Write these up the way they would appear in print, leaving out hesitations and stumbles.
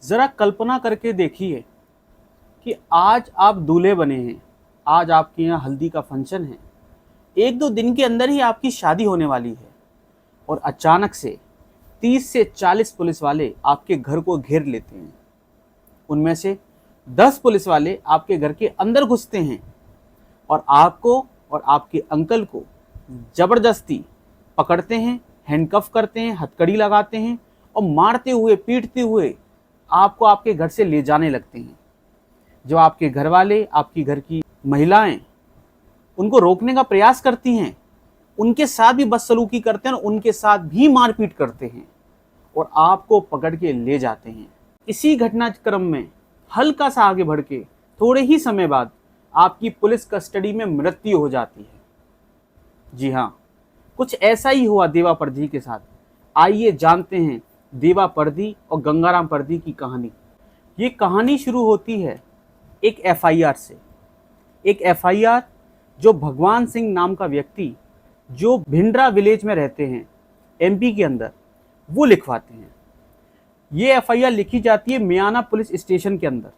जरा कल्पना करके देखिए कि आज आप दूल्हे बने हैं, आज आपके यहाँ हल्दी का फंक्शन है, एक दो दिन के अंदर ही आपकी शादी होने वाली है और अचानक से 30 से 40 पुलिस वाले आपके घर को घेर लेते हैं। उनमें से 10 पुलिस वाले आपके घर के अंदर घुसते हैं और आपको और आपके अंकल को जबरदस्ती पकड़ते हैं, हैंडकफ करते हैं, हथकड़ी लगाते हैं और मारते हुए पीटते हुए आपको आपके घर से ले जाने लगते हैं। जो आपके घर वाले, आपकी घर की महिलाएं उनको रोकने का प्रयास करती हैं, उनके साथ भी बदसलूकी करते हैं और उनके साथ भी मारपीट करते हैं और आपको पकड़ के ले जाते हैं। इसी घटनाक्रम में हल्का सा आगे बढ़ के थोड़े ही समय बाद आपकी पुलिस कस्टडी में मृत्यु हो जाती है। जी हाँ, कुछ ऐसा ही हुआ देवा परधी के साथ। आइए जानते हैं देवा परधी और गंगाराम परधी की कहानी। ये कहानी शुरू होती है एक एफआईआर से। एक एफआईआर जो भगवान सिंह नाम का व्यक्ति जो भिंडरा विलेज में रहते हैं एमपी के अंदर, वो लिखवाते हैं। ये एफआईआर लिखी जाती है मियाना पुलिस स्टेशन के अंदर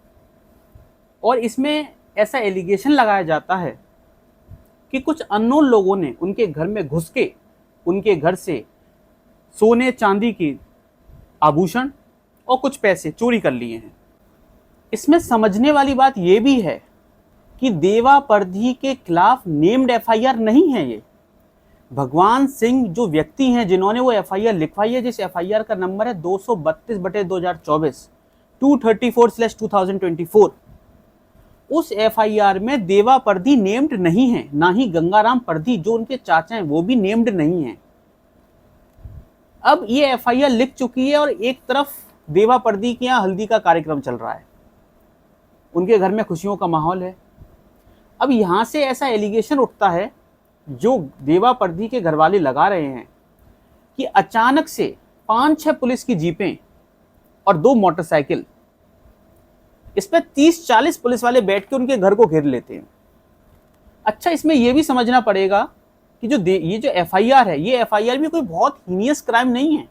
और इसमें ऐसा एलिगेशन लगाया जाता है कि कुछ अननोन लोगों ने उनके घर में घुस के उनके घर से सोने चांदी के आभूषण और कुछ पैसे चोरी कर लिए हैं। इसमें समझने वाली बात यह भी है कि देवा परधी के खिलाफ नेम्ड एफआईआर नहीं है। ये भगवान सिंह जो व्यक्ति हैं जिन्होंने वो एफआईआर लिखवाई है, जिस एफआईआर का नंबर है 232/2024 234/2024, उस एफआईआर में देवा परधी नेम्ड नहीं है, ना ही गंगाराम परधी जो उनके चाचा हैं वो भी नेम्ड नहीं है। अब ये एफआईआर लिख चुकी है और एक तरफ देवा परधी के यहाँ हल्दी का कार्यक्रम चल रहा है, उनके घर में खुशियों का माहौल है। अब यहां से ऐसा एलिगेशन उठता है जो देवा परधी के घर वाले लगा रहे हैं कि अचानक से 5-6 पुलिस की जीपें और 2 मोटरसाइकिल, इस पर 30-40 पुलिस वाले बैठ के उनके घर को घेर लेते हैं। अच्छा, इसमें यह भी समझना पड़ेगा कि ये जो एफआईआर है, ये एफआईआर भी कोई बहुत हीनियस क्राइम नहीं है।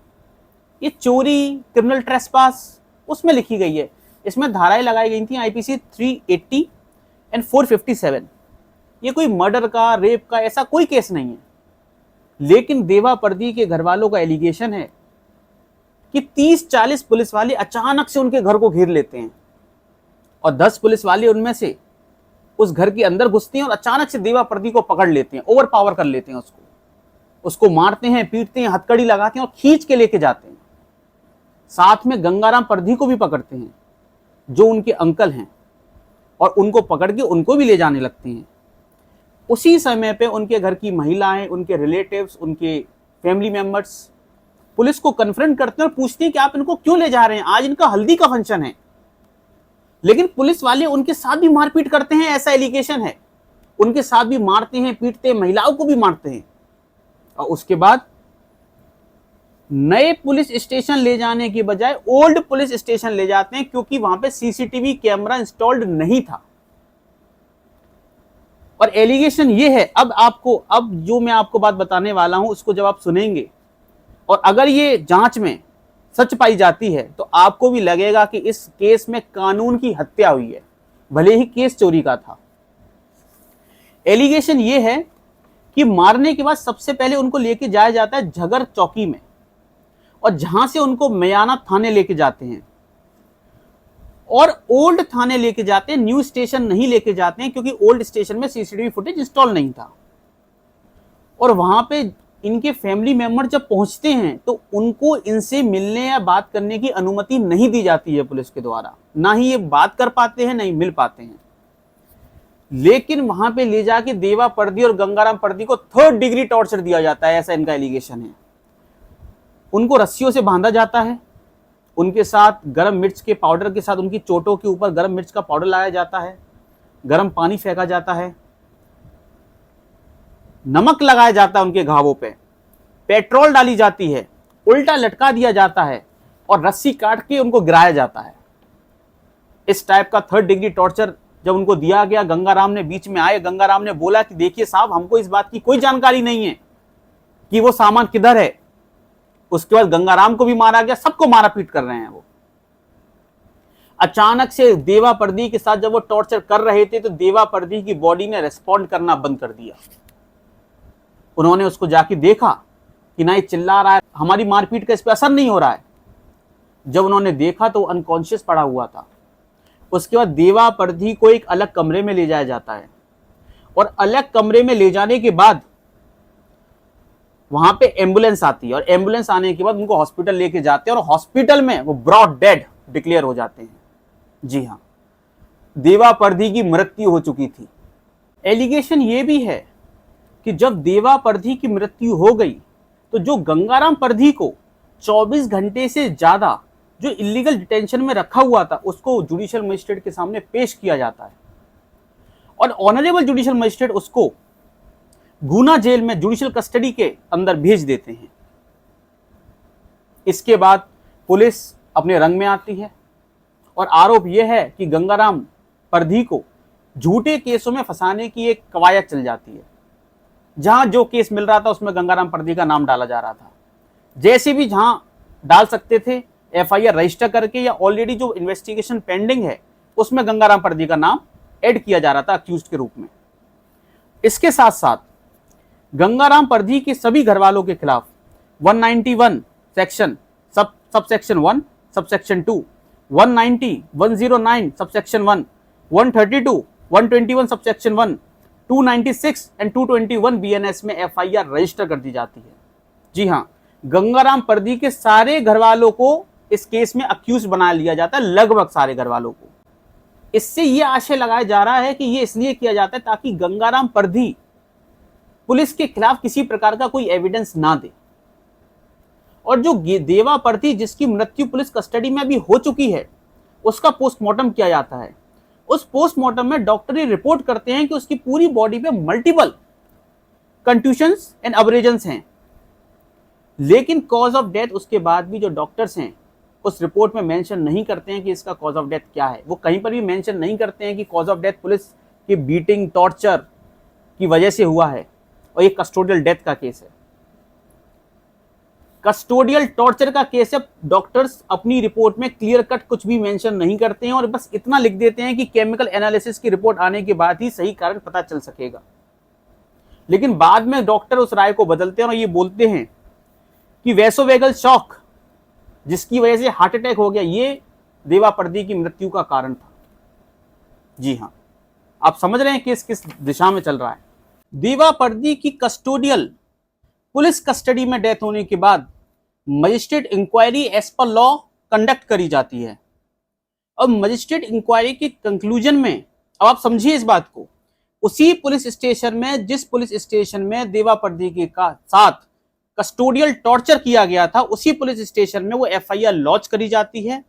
ये चोरी, क्रिमिनल ट्रेसपास उसमें लिखी गई है। इसमें धाराएं लगाई गई थी आईपीसी 380 एंड 457। ये कोई मर्डर का, रेप का ऐसा कोई केस नहीं है। लेकिन देवा परधी के घर वालों का एलिगेशन है कि 30-40 पुलिस वाले अचानक से उनके घर को घेर लेते हैं और 10 पुलिस वाले उनमें से उस घर के अंदर घुसते हैं और अचानक से देवा परधी को पकड़ लेते हैं, ओवर पावर कर लेते हैं उसको मारते हैं, पीटते हैं, हथकड़ी लगाते हैं और खींच के लेके जाते हैं। साथ में गंगाराम परधी को भी पकड़ते हैं जो उनके अंकल हैं और उनको पकड़ के उनको भी ले जाने लगते हैं। उसी समय पे उनके घर की महिलाएं, उनके रिलेटिव्स, उनके फैमिली मेंबर्स पुलिस को कन्फ्रंट करते हैं और पूछते हैं कि आप इनको क्यों ले जा रहे हैं, आज इनका हल्दी का फंक्शन है। लेकिन पुलिस वाले उनके साथ भी मारपीट करते हैं, ऐसा एलिगेशन है। उनके साथ भी मारते हैं, पीटते हैं, महिलाओं को भी मारते हैं। और उसके बाद नए पुलिस स्टेशन ले जाने की बजाय ओल्ड पुलिस स्टेशन ले जाते हैं, क्योंकि वहां पे सीसीटीवी कैमरा इंस्टॉल्ड नहीं था। और एलिगेशन ये है, अब जो मैं आपको बात बताने वाला हूं उसको जब आप सुनेंगे और अगर ये जांच में सच पाई जाती है तो आपको भी लगेगा कि इस केस में कानून की हत्या हुई है, भले ही केस चोरी का था। एलिगेशन ये है कि मारने के बाद सबसे पहले उनको लेके जाया जाता है झगर चौकी में और जहां से उनको मियाना थाने लेके जाते हैं और ओल्ड थाने लेके जाते हैं, न्यू स्टेशन नहीं लेके जाते हैं क्योंकि ओल्ड स्टेशन में सीसीटीवी फुटेज इंस्टॉल नहीं था। और वहां पे इनके फैमिली मेंबर जब पहुंचते हैं तो उनको इनसे मिलने या बात करने की अनुमति नहीं दी जाती है पुलिस के द्वारा, ना ही ये बात कर पाते हैं, नहीं मिल पाते हैं। लेकिन वहां पे ले जाके देवा परधी और गंगाराम परधी को 3rd डिग्री टॉर्चर दिया जाता है, ऐसा इनका एलिगेशन है। उनको रस्सियों से बांधा जाता है, उनके साथ गरम मिर्च के पाउडर के साथ उनकी चोटों के ऊपर गरम मिर्च का पाउडर लाया जाता है, गरम पानी फेंका जाता है, नमक लगाया जाता है उनके घावों पे, पेट्रोल डाली जाती है, उल्टा लटका दिया जाता है और रस्सी काट के उनको गिराया जाता है। इस टाइप का 3rd डिग्री टॉर्चर जब उनको दिया गया, गंगाराम ने बीच में आए, गंगाराम ने बोला कि देखिए साहब, हमको इस बात की कोई जानकारी नहीं है कि वो सामान किधर है। उसके बाद गंगाराम को भी मारा गया, सबको मारा पीट कर रहे हैं वो। अचानक से देवा परदी के साथ जब वो टॉर्चर कर रहे थे तो देवा परदी की बॉडी ने रेस्पॉन्ड करना बंद कर दिया। उन्होंने उसको जाके देखा कि ना ये चिल्ला रहा है, हमारी मारपीट का इस पर असर नहीं हो रहा है। जब उन्होंने देखा तो अनकॉन्शियस पड़ा हुआ था। उसके बाद देवा परदी को एक अलग कमरे में ले जाया जाता है और अलग कमरे में ले जाने के बाद वहां पे एम्बुलेंस आती है और एम्बुलेंस आने के बाद उनको हॉस्पिटल लेके जाते हैं और हॉस्पिटल में वो ब्रॉड डेड डिक्लेयर हो जाते हैं। जी हाँ, देवा परदी की मृत्यु हो चुकी थी। एलिगेशन ये भी है कि जब देवा परदी की मृत्यु हो गई तो जो गंगाराम परदी को 24 घंटे से ज्यादा जो इलीगल डिटेंशन में रखा हुआ था उसको जुडिशियल मजिस्ट्रेट के सामने पेश किया जाता है और ऑनरेबल जुडिशियल मजिस्ट्रेट उसको गुना जेल में जुडिशियल कस्टडी के अंदर भेज देते हैं। इसके बाद पुलिस अपने रंग में आती है और आरोप यह है कि गंगाराम परदी को झूठे केसों में फंसाने की एक कवायद चल जाती है। जहां जो केस मिल रहा था उसमें गंगाराम परदी का नाम डाला जा रहा था। जैसे भी जहां डाल सकते थे एफआईआर रजिस्टर करके या ऑलरेडी जो इन्वेस्टिगेशन पेंडिंग है उसमें गंगाराम परदी का नाम ऐड किया जा रहा था अक्यूज्ड के रूप में। इसके साथ साथ गंगाराम परदी के सभी घर वालों के खिलाफ 191 section subsection 1 subsection 2 190 109 subsection 1 132 121 subsection 1 296 and 221 BNS में एफआईआर रजिस्टर कर दी जाती है। जी हाँ, गंगाराम परदी के सारे घर वालों को इस केस में अक्यूज बना लिया जाता है, लगभग सारे घर वालों को। इससे यह आशय लगाया जा रहा है कि यह इसलिए किया जाता है ताकि गंगाराम परदी पुलिस के खिलाफ किसी प्रकार का कोई एविडेंस ना दे और जो देवा परदी जिसकी मृत्यु पुलिस कस्टडी में अभी हो चुकी है उसका पोस्टमार्टम किया जाता है। उस पोस्टमार्टम में डॉक्टर ये रिपोर्ट करते हैं कि उसकी पूरी बॉडी पे मल्टीपल कंट्यूशंस एंड अब्रेजन्स हैं, लेकिन कॉज ऑफ डेथ उसके बाद भी जो डॉक्टर्स हैं उस रिपोर्ट में मेंशन नहीं करते हैं कि इसका कॉज ऑफ डेथ क्या है। वो कहीं पर भी मेंशन नहीं करते हैं कि कॉज ऑफ डेथ पुलिस की बीटिंग टॉर्चर की वजह से हुआ है और ये कस्टोडियल डेथ का केस है। कस्टोडियल टॉर्चर का केस है। डॉक्टर्स अपनी रिपोर्ट में क्लियर कट कुछ भी मेंशन नहीं करते हैं और बस इतना लिख देते हैं कि केमिकल एनालिसिस की रिपोर्ट आने के बाद ही सही कारण पता चल सकेगा, लेकिन बाद में डॉक्टर उस राय को बदलते हैं और ये बोलते हैं कि वैसोवेगल शॉक जिसकी वजह से हार्ट अटैक हो गया ये देवा परदी की मृत्यु का कारण था। जी हाँ, आप समझ रहे हैं केस किस दिशा में चल रहा है। देवा परदी की कस्टोडियल पुलिस कस्टडी में डेथ होने के बाद magistrate inquiry as per law conduct करी जाती है और मजिस्ट्रेट इंक्वायरी के कंक्लूजन में अब आप समझिए इस बात को, उसी पुलिस स्टेशन में जिस पुलिस स्टेशन में देवा परदी के साथ कस्टोडियल टॉर्चर किया गया था उसी पुलिस स्टेशन में वो एफआईआर लॉन्च करी जाती है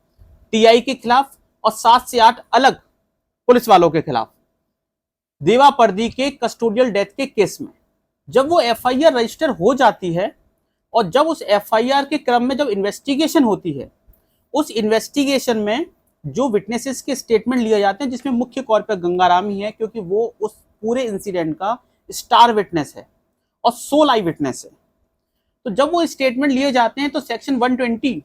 टीआई के खिलाफ और 7 से 8 अलग पुलिस वालों के खिलाफ देवा परदी के कस्टोडियल डेथ के केस में। जब वो एफआईआर रजिस्टर हो जाती है और जब उस एफआईआर के क्रम में जब इन्वेस्टिगेशन होती है उस इन्वेस्टिगेशन में जो विटनेसेस के स्टेटमेंट लिए जाते हैं जिसमें मुख्य तौर पर गंगाराम ही है क्योंकि वो उस पूरे इंसिडेंट का स्टार विटनेस है और सोल आई विटनेस है। तो जब वो स्टेटमेंट लिए जाते हैं तो section 120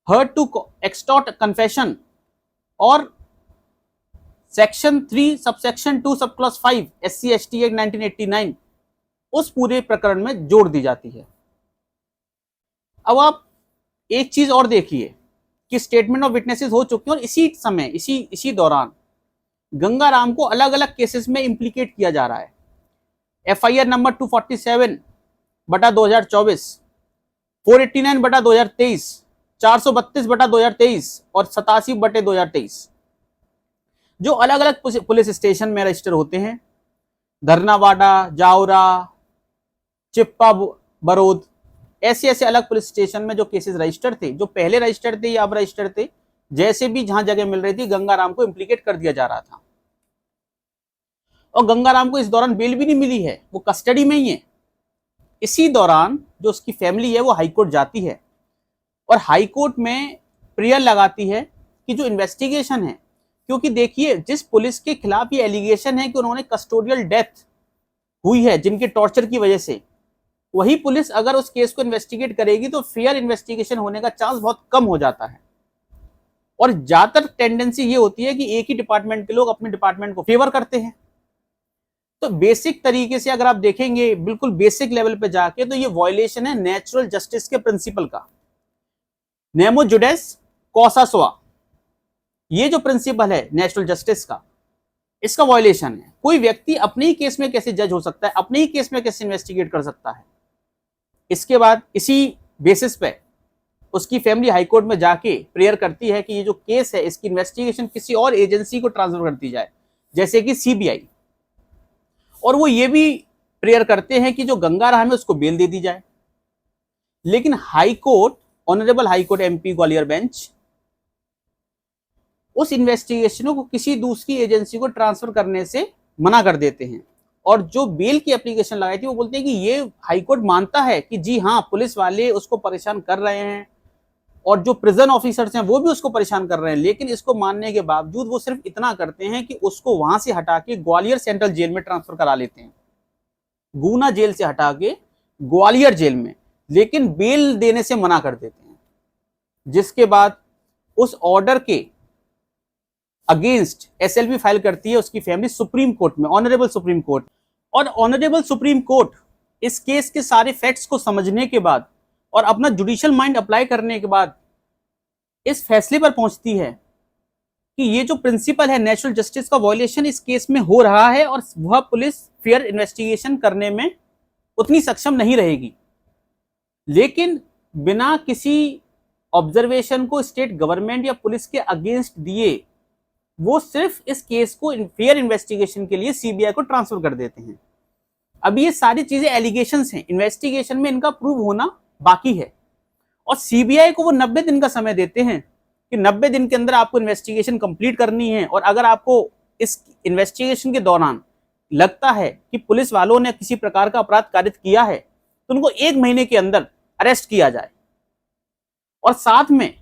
hurt to extort confession और section 3 subsection 2 sub clause 5 SC/ST act 1989 उस पूरे प्रकरण में जोड़ दी जाती है। अब आप एक चीज और देखिए कि स्टेटमेंट ऑफ विटनेसेस हो चुके हैं और इसी समय इसी दौरान गंगाराम को अलग अलग केसेस में इंप्लीकेट किया जा रहा है। एफआईआर नंबर 247 बटा 2024, 489 बटा 2023, 432 बटा 2023 और 87 बटे 2023 जो अलग अलग पुलिस स्टेशन में रजिस्टर होते हैं। धरनावाड़ा, जावरा, चिप्पा बरोद ऐसे अलग पुलिस स्टेशन में जो केसेस रजिस्टर थे, जो पहले रजिस्टर थे या अब रजिस्टर थे, जैसे भी जहां जगह मिल रही थी गंगाराम को इंप्लीकेट कर दिया जा रहा था। और गंगाराम को इस दौरान बेल भी नहीं मिली है, वो कस्टडी में ही है। इसी दौरान जो उसकी फैमिली है वो हाईकोर्ट जाती है और हाईकोर्ट में प्रेयर लगाती है कि जो इन्वेस्टिगेशन है, क्योंकि देखिए जिस पुलिस के खिलाफ ये एलिगेशन है कि उन्होंने कस्टोडियल डेथ हुई है जिनके टॉर्चर की वजह से, वही पुलिस अगर उस केस को इन्वेस्टिगेट करेगी तो फेयर इन्वेस्टिगेशन होने का चांस बहुत कम हो जाता है। और ज्यादातर टेंडेंसी ये होती है कि एक ही डिपार्टमेंट के लोग अपने डिपार्टमेंट को फेवर करते हैं। तो बेसिक तरीके से अगर आप देखेंगे, बिल्कुल बेसिक लेवल पे जाके, तो ये वायलेशन है नेचुरल जस्टिस के प्रिंसिपल का, नेमो जुडिस कॉसा सुआ। ये जो प्रिंसिपल है नेचुरल जस्टिस का, इसका वायलेशन है। कोई व्यक्ति अपने ही केस में कैसे जज हो सकता है, अपने ही केस में कैसे इन्वेस्टिगेट कर सकता है। इसके बाद इसी बेसिस पे उसकी फैमिली हाईकोर्ट में जाके प्रेयर करती है कि ये जो केस है इसकी इन्वेस्टिगेशन किसी और एजेंसी को ट्रांसफर कर दी जाए, जैसे कि सीबीआई। और वो ये भी प्रेयर करते हैं कि जो गंगाराम है उसको बेल दे दी जाए। लेकिन high court, honourable high court MP Gwalior bench, उस इन्वेस्टिगेशन को किसी दूसरी एजेंसी को ट्रांसफर करने से मना कर देते हैं। और जो बेल की एप्लीकेशन लगाई थी वो बोलते हैं कि ये हाईकोर्ट मानता है कि जी हाँ, पुलिस वाले उसको परेशान कर रहे हैं और जो प्रिजन ऑफिसर्स हैं वो भी उसको परेशान कर रहे हैं, लेकिन इसको मानने के बावजूद वो सिर्फ इतना करते हैं कि उसको वहां से हटा के ग्वालियर सेंट्रल जेल में ट्रांसफर करा लेते हैं, गुना जेल से हटा के ग्वालियर जेल में, लेकिन बेल देने से मना कर देते हैं। जिसके बाद उस ऑर्डर के अगेंस्ट एसएलपी फाइल करती है उसकी फैमिली सुप्रीम कोर्ट में, ऑनरेबल सुप्रीम कोर्ट। और ऑनरेबल सुप्रीम कोर्ट इस केस के सारे फैक्ट्स को समझने के बाद और अपना जुडिशियल माइंड अप्लाई करने के बाद इस फैसले पर पहुंचती है कि ये जो प्रिंसिपल है नेचुरल जस्टिस का वायलेशन इस केस में हो रहा है और वह पुलिस फेयर इन्वेस्टिगेशन करने में उतनी सक्षम नहीं रहेगी। लेकिन बिना किसी ऑब्जर्वेशन को स्टेट गवर्नमेंट या पुलिस के अगेंस्ट दिए वो सिर्फ इस केस को फेयर इन्वेस्टिगेशन के लिए सीबीआई को ट्रांसफर कर देते हैं। अब ये सारी चीजें एलिगेशंस हैं, इन्वेस्टिगेशन में इनका प्रूव होना बाकी है और सीबीआई को वो 90 दिन का समय देते हैं कि 90 दिन के अंदर आपको इन्वेस्टिगेशन कंप्लीट करनी है। और अगर आपको इस इन्वेस्टिगेशन के दौरान लगता है कि पुलिस वालों ने किसी प्रकार का अपराध कारित किया है तो उनको 1 महीने के अंदर अरेस्ट किया जाए। और साथ में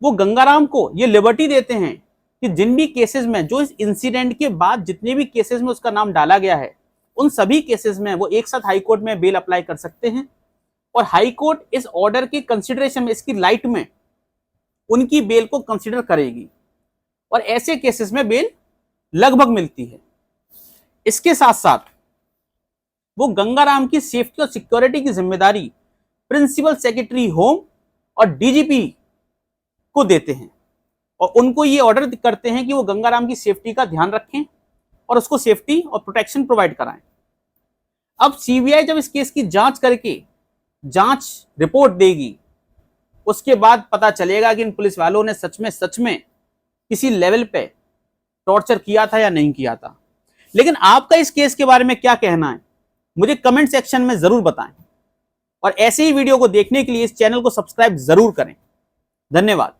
वो गंगाराम को ये लिबर्टी देते हैं कि जिन भी केसेस में, जो इस इंसिडेंट के बाद जितने भी केसेस में उसका नाम डाला गया है, उन सभी केसेस में वो एक साथ हाईकोर्ट में बेल अप्लाई कर सकते हैं। और हाईकोर्ट इस ऑर्डर की कंसिडरेशन में, इसकी लाइट में उनकी बेल को कंसिडर करेगी और ऐसे केसेस में बेल लगभग मिलती है। इसके साथ साथ वो गंगाराम की सेफ्टी और सिक्योरिटी की जिम्मेदारी प्रिंसिपल सेक्रेटरी होम और डीजीपी को देते हैं और उनको ये ऑर्डर करते हैं कि वो गंगाराम की सेफ्टी का ध्यान रखें और उसको सेफ्टी और प्रोटेक्शन प्रोवाइड कराएं। अब सीबीआई जब इस केस की जांच करके जांच रिपोर्ट देगी, उसके बाद पता चलेगा कि इन पुलिस वालों ने सच में किसी लेवल पे टॉर्चर किया था या नहीं किया था। लेकिन आपका इस केस के बारे में क्या कहना है, मुझे कमेंट सेक्शन में जरूर बताएं और ऐसे ही वीडियो को देखने के लिए इस चैनल को सब्सक्राइब जरूर करें। धन्यवाद।